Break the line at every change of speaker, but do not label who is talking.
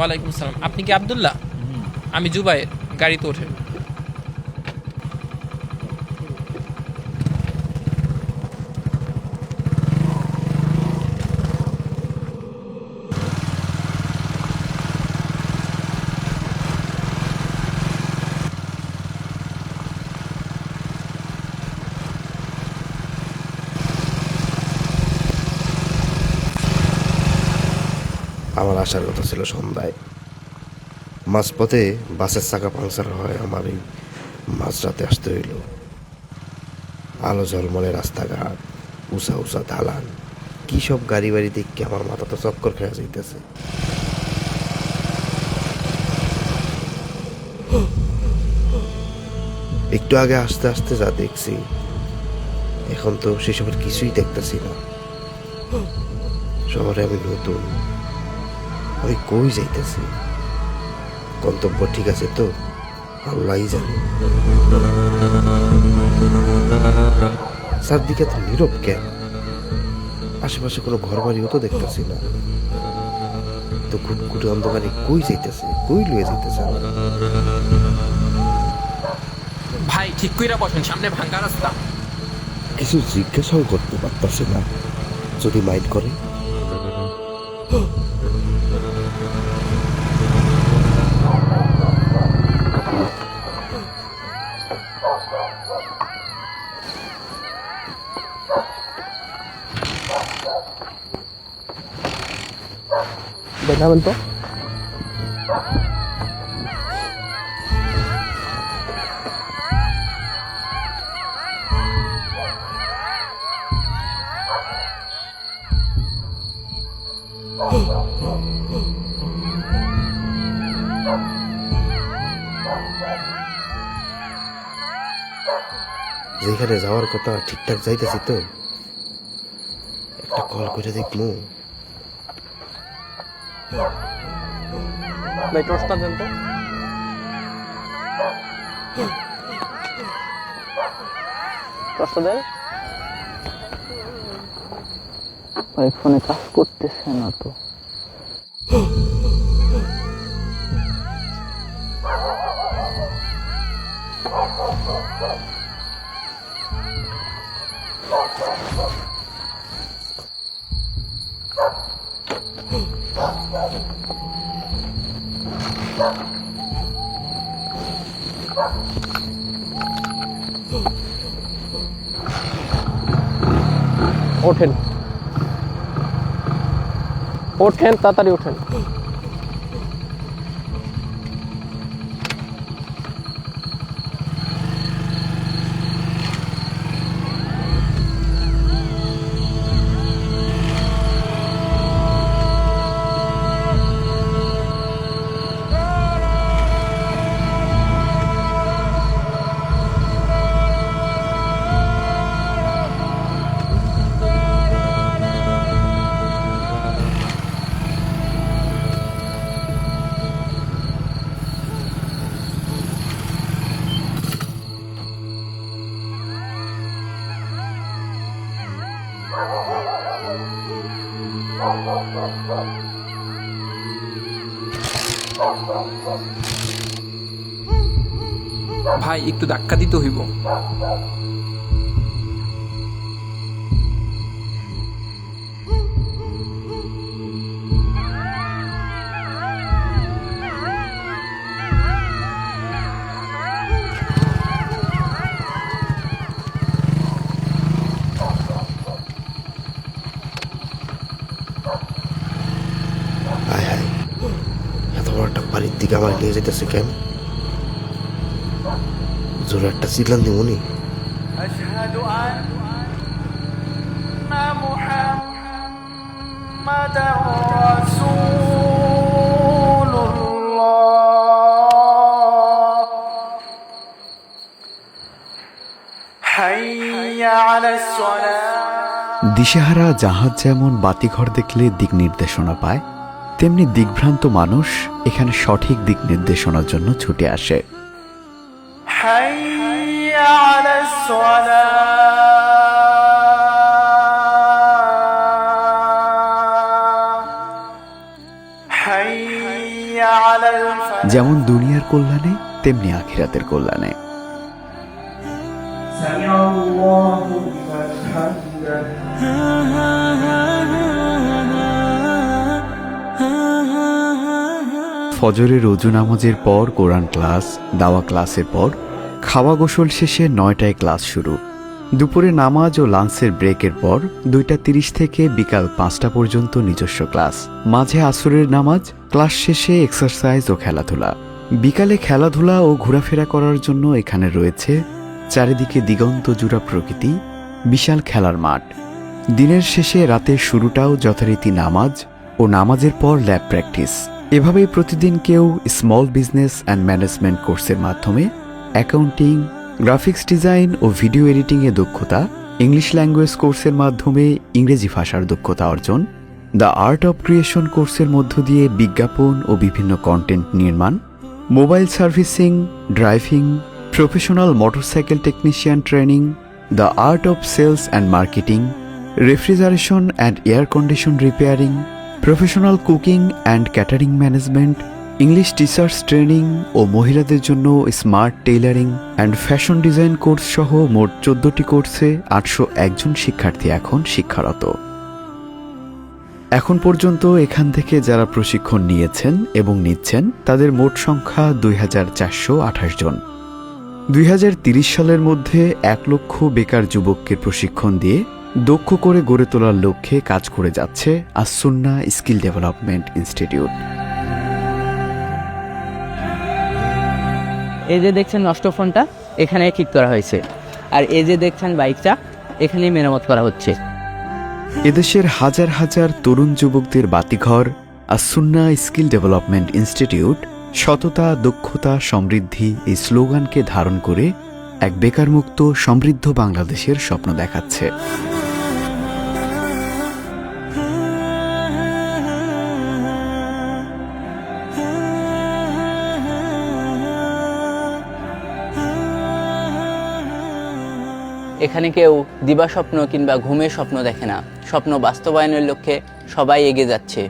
ওয়ালাইকুম আসসালাম। আপনি কি আব্দুল্লাহ? আমি জুবাইর, গাড়িতে ওঠেন।
আমার আসার কথা ছিল সন্ধ্যায়। মাঝপথে বাসের চাকা পাংচার হয়, আমার এই মাঝরাতে আসতে হইল। আলো ঝলমলে রাস্তাঘাট, উঁচা উঁচা ঢালান, কি সব গাড়ি বাড়ি দেখে আমার মাথা তো চক্কর খেয়ে যাইতেছে। একটু আগে আস্তে আস্তে যা দেখছি, এখন তো সেসবের কিছুই দেখতেছি না। শহরে আমি নতুন, আমি কই যাইতেছি? গন্তব্য ঠিক আছে তো? আল্লাহই জানে। চারদিকে তো নীরব কেন? আশেপাশে কোনো ঘর বাড়িও তো দেখতেছি না। তো ঘুটঘুটে অন্ধকারে কই যাইতেছে, কই লুয়ে যাইতেছে আমার?
ভাই ঠিক কইরা বসেন, সামনে ভাঙ্গা রাস্তা।
কিছু জিজ্ঞাসাও করতে পারতাছে না, যদি মাইন্ড করে।
দেখাবেন তো?
যেখানে যাওয়ার কথা ঠিকঠাক যাইতেছি তো? একটা কল করে দেখবো।
ভাই টর্চটা দেন তো। টর্চটা দেন। ভাই ফোনে কাজ করতেছে না তো। ওঠেন ওঠেন, তাড়াতাড়ি ওঠেন।
ভাই একটু ধাক্কা দিতে হইব।
হায় হায়, এত বড় একটা বাড়ির দিকে আমার নিয়ে যেতেছে কেন? জোরে একটা চিল্লান দিমনি।
أشهد أن محمدا رسول الله حي على الصلاة।
দিশেহারা জাহাজ যেমন বাতিঘর দেখলে দিক নির্দেশনা পায়, তেমনি দিকভ্রান্ত মানুষ এখানে সঠিক দিক নির্দেশনার জন্য ছুটে আসে।
حي على الصلاة حي
যেমন দুনিয়ার কল্যাণে তেমনি আখিরাতের কল্যাণে।
سمع الله لمن حمده
ফজরের অজু নামাজের পর কোরআন ক্লাস, দাওয়া ক্লাসের পর খাওয়া গোসল শেষে ৯টায় ক্লাস শুরু। দুপুরে নামাজ ও লাঞ্চের ব্রেকের পর ২:৩০ থেকে বিকাল ৫টা পর্যন্ত নিজস্ব ক্লাস, মাঝে আসরের নামাজ, ক্লাস শেষে এক্সারসাইজ ও খেলাধুলা। বিকালে খেলাধুলা ও ঘোরাফেরা করার জন্য এখানে রয়েছে চারিদিকে দিগন্ত জুড়া প্রকৃতি, বিশাল খেলার মাঠ। দিনের শেষে রাতের শুরুটাও যথারীতি নামাজ ও নামাজের পর ল্যাব প্র্যাকটিস। এভাবেই প্রতিদিন কেউ স্মল বিজনেস অ্যান্ড ম্যানেজমেন্ট কোর্সের মাধ্যমে অ্যাকাউন্টিং, গ্রাফিক্স ডিজাইন ও ভিডিও এডিটিংয়ে দক্ষতা, ইংলিশ ল্যাঙ্গুয়েজ কোর্সের মাধ্যমে ইংরেজি ভাষার দক্ষতা অর্জন, দ্য আর্ট অব ক্রিয়েশন কোর্সের মধ্য দিয়ে বিজ্ঞাপন ও বিভিন্ন কন্টেন্ট নির্মাণ, mobile servicing, driving, professional motorcycle technician training, the art of sales and marketing, refrigeration and air condition repairing, professional cooking and catering management, English teachers training ও মহিলাদের জন্য smart tailoring and fashion design course সহ মোট 14টি কোর্সে 801 জন শিক্ষার্থী এখন শিক্ষারত। এখন পর্যন্ত এখান থেকে যারা প্রশিক্ষণ নিয়েছেন এবং নিচ্ছেন তাদের মোট সংখ্যা 2428 জন। 2030 সালের মধ্যে 1 লক্ষ বেকার যুবককে প্রশিক্ষণ দিয়ে দক্ষ করে গড়ে তোলার লক্ষ্যে কাজ করে যাচ্ছে আস-সুন্নাহ স্কিল ডেভেলপমেন্ট ইনস্টিটিউট।
এই যে দেখছেন নষ্ট ফোনটা এখানে ঠিক করা হয়েছে, আর এই যে দেখছেন বাইকটা এখানে মেরামত করা হচ্ছে।
এদেশের হাজার হাজার তরুণ যুবকদের বাতিঘর আস-সুন্নাহ স্কিল ডেভেলপমেন্ট ইনস্টিটিউট সততা, দক্ষতা, সমৃদ্ধি এই স্লোগানকে ধারণ করে এক বেকারমুক্ত সমৃদ্ধ বাংলাদেশের স্বপ্ন দেখাচ্ছে।
এখানে কেউ দিবা স্বপ্ন কিংবা ঘুমের স্বপ্ন দেখে না, স্বপ্ন বাস্তবায়নের লক্ষ্যে সবাই এগিয়ে যাচ্ছে।